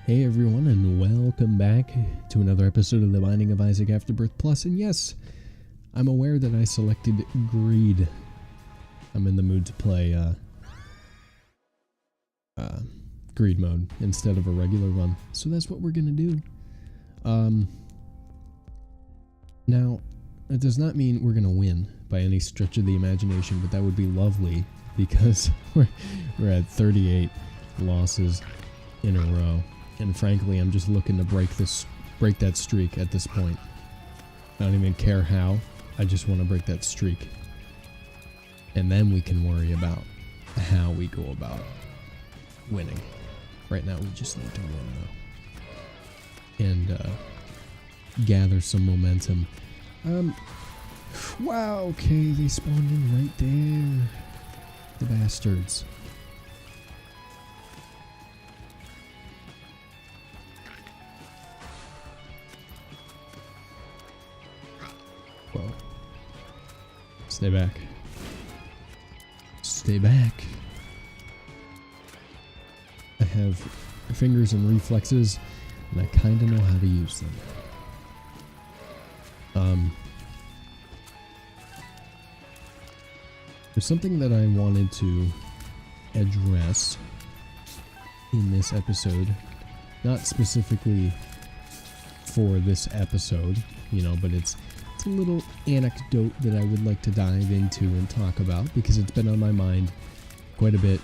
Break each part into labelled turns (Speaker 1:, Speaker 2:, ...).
Speaker 1: Hey everyone, and welcome back to another episode of The Binding of Isaac Afterbirth Plus. And yes, I'm aware that I selected Greed. I'm in the mood to play Greed mode instead of a regular run, so that's what we're gonna do. Now, it does not mean we're gonna win by any stretch of the imagination, but that would be lovely because we're at 38 losses in a row. And frankly, I'm just looking to break that streak at this point. I don't even care how. I just want to break that streak. And then we can worry about how we go about winning. Right now, we just need to win, though. And gather some momentum. Wow, okay, they spawned in right there. The bastards. Whoa. Stay back. Stay back. I have fingers and reflexes, and I kind of know how to use them. There's something that I wanted to address in this episode. Not specifically for this episode, you know, but it's a little anecdote that I would like to dive into and talk about because it's been on my mind quite a bit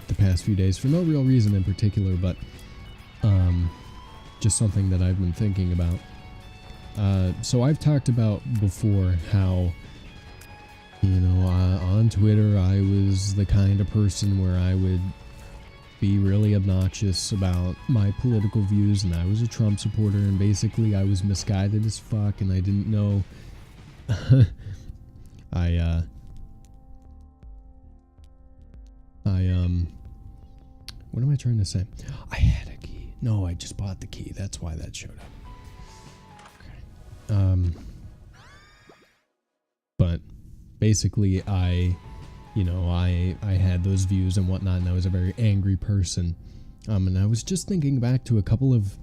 Speaker 1: the past few days for no real reason in particular, but just something that I've been thinking about. So I've talked about before how, you know, on Twitter I was the kind of person where I would be really obnoxious about my political views, and I was a Trump supporter, and basically I was misguided as fuck, and I didn't know. What am I trying to say? I had a key. No, I just bought the key. That's why that showed up. Okay. But basically I had those views and whatnot, and I was a very angry person. And I was just thinking back to a couple of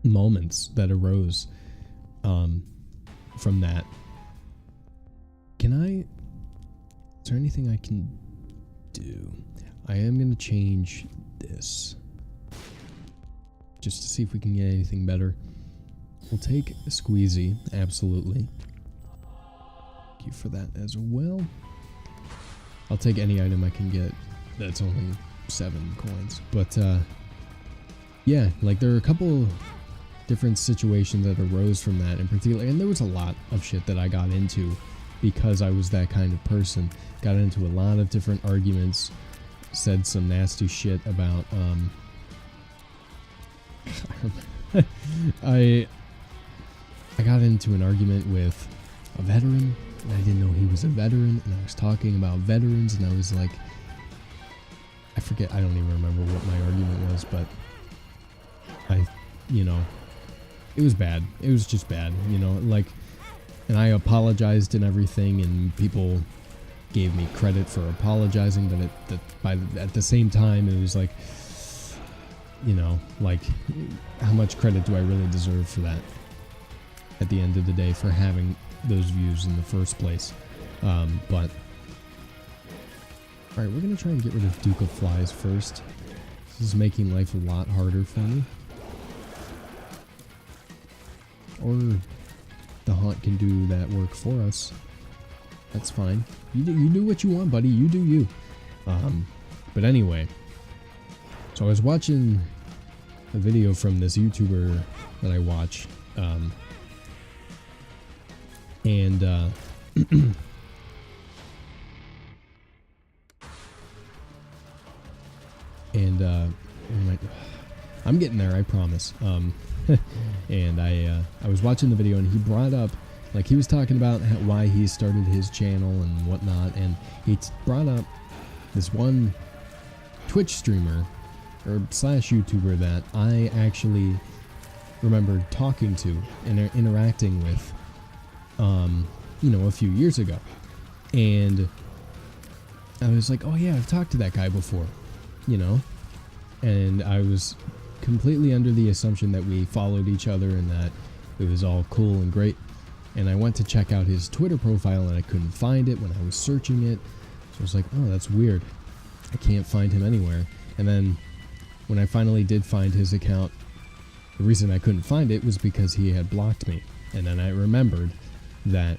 Speaker 1: moments that arose from that. Is there anything I can do? I am going to change this just to see if we can get anything better. We'll take a squeezy, absolutely. Thank you for that as well. I'll take any item I can get that's only 7 coins. But, yeah, like there are a couple different situations that arose from that in particular. And there was a lot of shit that I got into because I was that kind of person. Got into a lot of different arguments. Said some nasty shit about, I got into an argument with a veteran. And I didn't know he was a veteran, and I was talking about veterans, and I was like, I forget, I don't even remember what my argument was, but it was bad. It was just bad, like, and I apologized and everything, and people gave me credit for apologizing, but at the same time, it was like, like, how much credit do I really deserve for that at the end of the day for having those views in the first place? But alright, we're gonna try and get rid of Duke of Flies first. This is making life a lot harder for me. Or the Haunt can do that work for us. That's fine. You do what you want, buddy. You do you. But anyway, so I was watching a video from this YouTuber that I watch, I'm getting there, I promise. And I was watching the video, and he brought up, like, he was talking about why he started his channel and whatnot, and he brought up this one Twitch streamer or slash YouTuber that I actually remember talking to and interacting with, a few years ago. And I was like, oh yeah, I've talked to that guy before, and I was completely under the assumption that we followed each other and that it was all cool and great. And I went to check out his Twitter profile and I couldn't find it when I was searching it. So I was like, oh, that's weird. I can't find him anywhere. And then when I finally did find his account, the reason I couldn't find it was because he had blocked me. And then I remembered that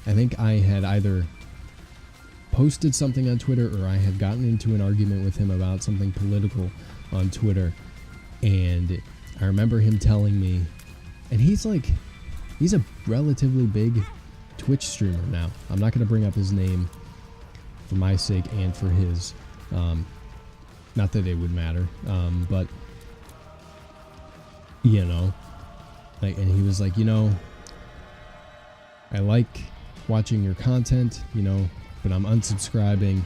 Speaker 1: I think I had either posted something on Twitter or I had gotten into an argument with him about something political on Twitter. And I remember him telling me, and he's a relatively big Twitch streamer now. I'm not going to bring up his name for my sake and for his. Not that it would matter, but you know, like, and he was like, you know, I like watching your content, you know, but I'm unsubscribing,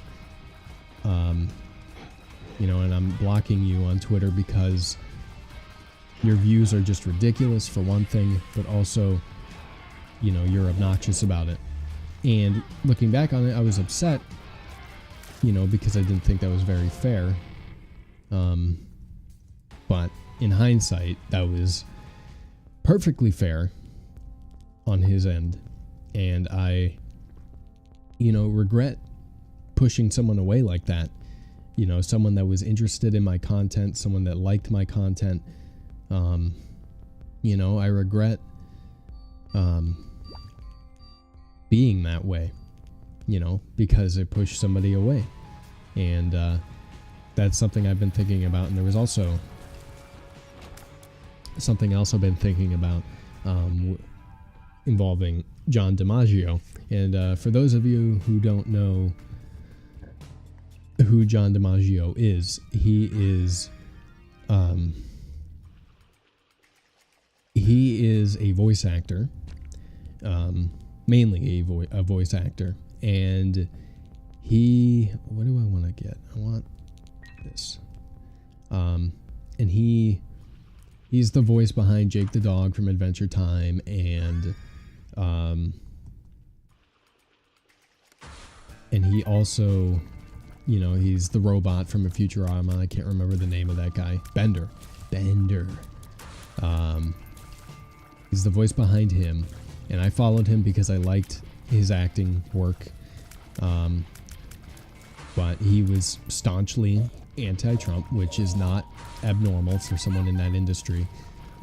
Speaker 1: you know, and I'm blocking you on Twitter because your views are just ridiculous for one thing, but also, you know, you're obnoxious about it. And looking back on it, I was upset, you know, because I didn't think that was very fair. But in hindsight, that was perfectly fair on his end. And I, you know, regret pushing someone away like that. You know, someone that was interested in my content, someone that liked my content. You know, I regret being that way, you know, because I pushed somebody away. And that's something I've been thinking about. And there was also something else I've been thinking about involving John DiMaggio. And for those of you who don't know who John DiMaggio is, he is a voice actor, mainly a voice actor. And what do I want to get? I want this. And he's the voice behind Jake the dog from Adventure Time, and he also, you know, he's the robot from a Futurama. I can't remember the name of that guy. Bender. He's the voice behind him, and I followed him because I liked his acting work. But he was staunchly anti-Trump, which is not abnormal for someone in that industry.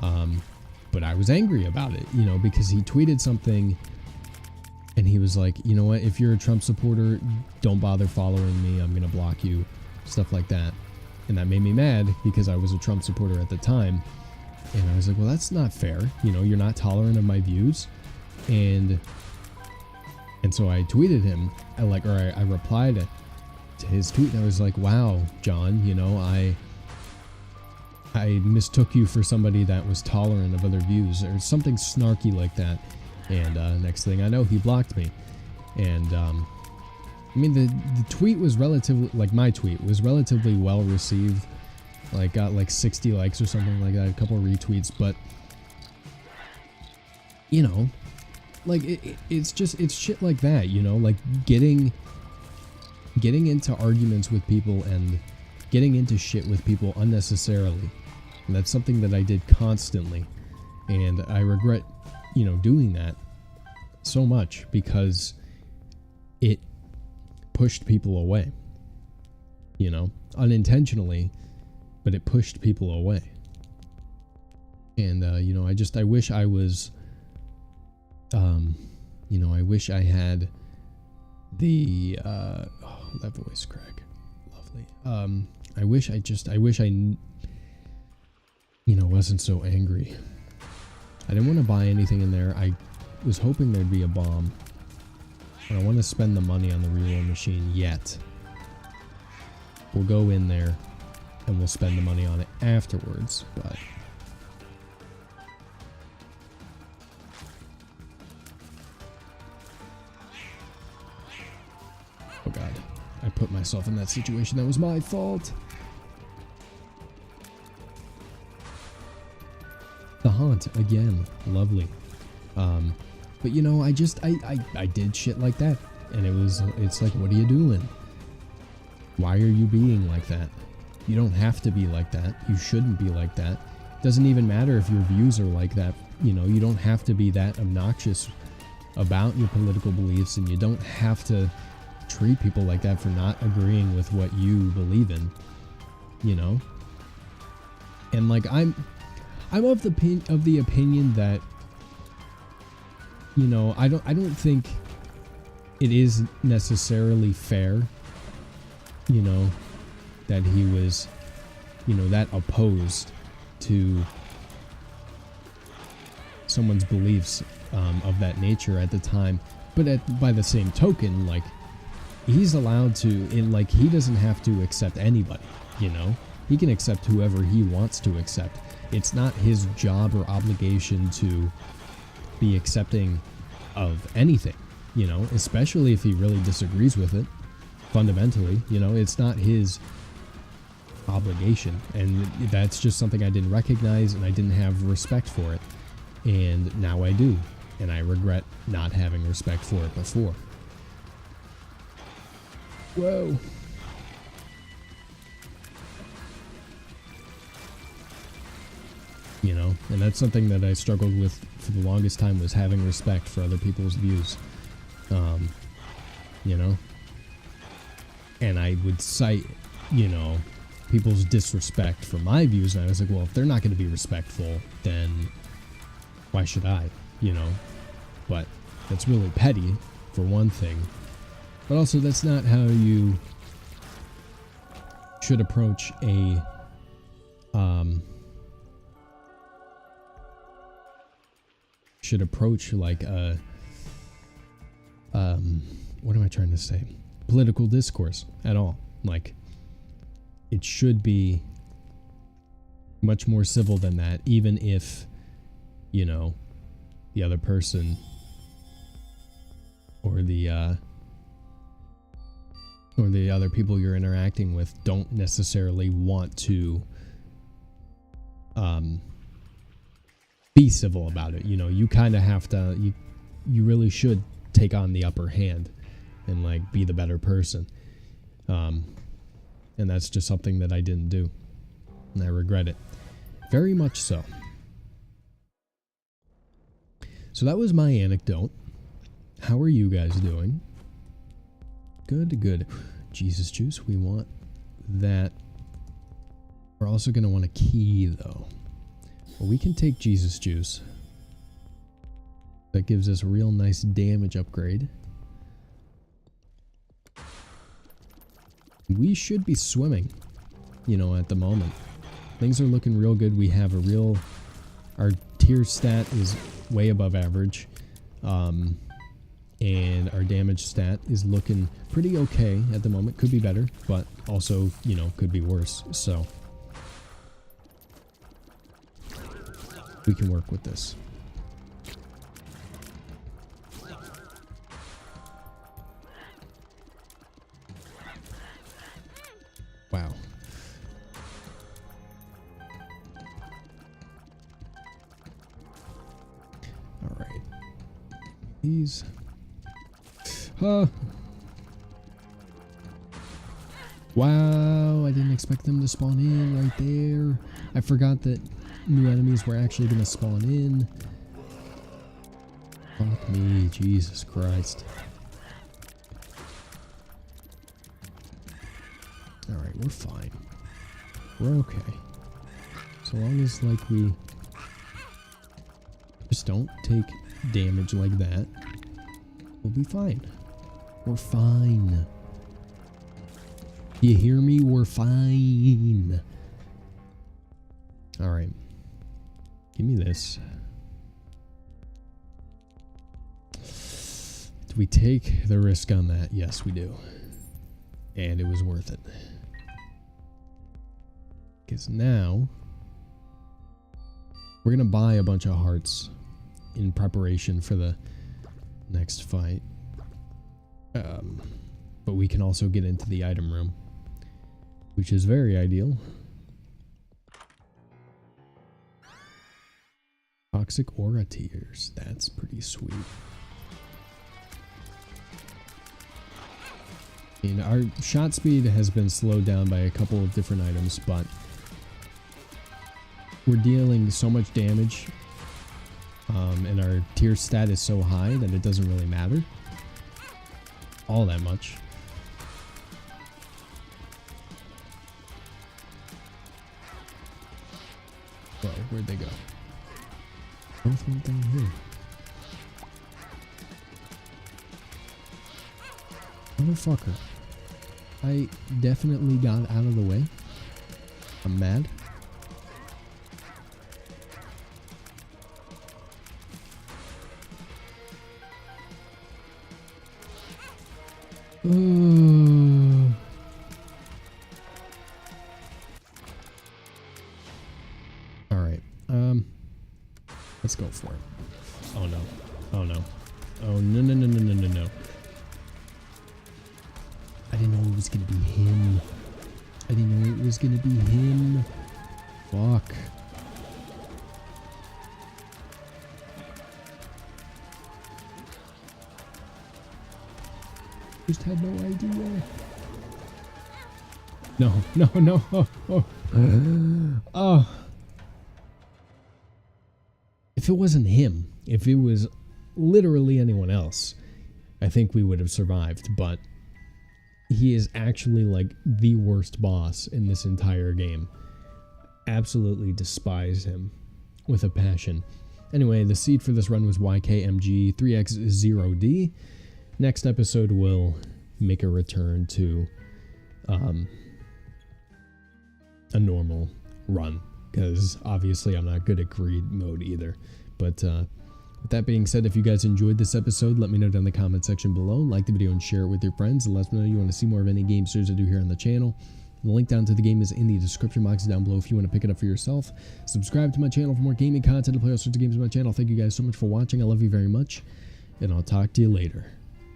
Speaker 1: But I was angry about it, you know, because he tweeted something and he was like, you know what, if you're a Trump supporter, don't bother following me. I'm going to block you, stuff like that. And that made me mad because I was a Trump supporter at the time. And I was like, well, that's not fair. You know, you're not tolerant of my views. And so I tweeted him, I replied to his tweet, and I was like, wow, John, you know, I mistook you for somebody that was tolerant of other views, or something snarky like that. And next thing I know, he blocked me. And I mean, the tweet was relatively, like my tweet was relatively well received, like got like 60 likes or something like that, a couple of retweets. But you know, like it's shit like that, you know, like getting into arguments with people and getting into shit with people unnecessarily. And that's something that I did constantly. And I regret, you know, doing that so much because it pushed people away, you know, unintentionally, but it pushed people away. And, you know, I wish I was, you know, I wish I had the, that voice crack. Lovely. I wish I, you know, wasn't so angry. I didn't want to buy anything in there. I was hoping there'd be a bomb. I don't want to spend the money on the reroll machine yet. We'll go in there and we'll spend the money on it afterwards, but oh god, I put myself in that situation. That was my fault. The haunt again, lovely. But you know, I did shit like that, and it's like, what are you doing? Why are you being like that? You don't have to be like that. You shouldn't be like that. It doesn't even matter if your views are like that. You know, you don't have to be that obnoxious about your political beliefs, and you don't have to treat people like that for not agreeing with what you believe in, you know? And like I'm of the opinion that, you know, I don't think it is necessarily fair, you know, that he was, you know, that opposed to someone's beliefs of that nature at the time. But by the same token, like, he's allowed to, like, he doesn't have to accept anybody, you know? He can accept whoever he wants to accept. It's not his job or obligation to be accepting of anything, you know, especially if he really disagrees with it fundamentally. You know, it's not his obligation, and that's just something I didn't recognize, and I didn't have respect for it, and now I do, and I regret not having respect for it before. Whoa. You know, and that's something that I struggled with for the longest time, was having respect for other people's views. You know, and I would cite, you know, people's disrespect for my views, and I was like, well, if they're not going to be respectful, then why should I, you know? But that's really petty, for one thing. But also, that's not how you should approach a, like a, what am I trying to say? Political discourse at all. Like, it should be much more civil than that, even if, you know, the other person or the other people you're interacting with don't necessarily want to be civil about it. You know, you kind of have to, you really should take on the upper hand and, like, be the better person. And that's just something that I didn't do, and I regret it very much so. So that was my anecdote. How are you guys doing? Good. Jesus juice, we want that. We're also going to want a key, though. Well, we can take Jesus juice. That gives us a real nice damage upgrade. We should be swimming, you know, at the moment. Things are looking real good. We have our tier stat is way above average. And our damage stat is looking pretty okay at the moment. Could be better, but also, you know, could be worse. So we can work with this. Wow. All right. These. Wow, I didn't expect them to spawn in right there. I forgot that new enemies were actually going to spawn in. Fuck me, Jesus Christ. Alright, we're fine. We're okay. So long as, like, we just don't take damage like that, we'll be fine. We're fine. You hear me? We're fine. Alright. Give me this. Do we take the risk on that? Yes, we do. And it was worth it. Because now we're going to buy a bunch of hearts in preparation for the next fight. But we can also get into the item room, which is very ideal. Toxic aura tears. That's pretty sweet. I mean, our shot speed has been slowed down by a couple of different items, but we're dealing so much damage, and our tier stat is so high that it doesn't really matter all that much. Whoa, where'd they go? Both went down here. Motherfucker. I definitely got out of the way. I'm mad. Alright, let's go for it. Oh no. Oh no. Oh no no no no no no no. I didn't know it was gonna be him. I didn't know it was gonna be him. Fuck. Just had no idea. No, no, no. Oh, oh. Oh. If it wasn't him, if it was literally anyone else, I think we would have survived, but he is actually like the worst boss in this entire game. Absolutely despise him with a passion. Anyway, the seed for this run was YKMG3X0D. Next episode will make a return to a normal run, because obviously I'm not good at greed mode either. But with that being said, if you guys enjoyed this episode, let me know down in the comment section below. Like the video and share it with your friends, and let me know you want to see more of any game series I do here on the channel. The link down to the game is in the description box down below if you want to pick it up for yourself. Subscribe to my channel for more gaming content and play all sorts of games on my channel. Thank you guys so much for watching. I love you very much, and I'll talk to you later.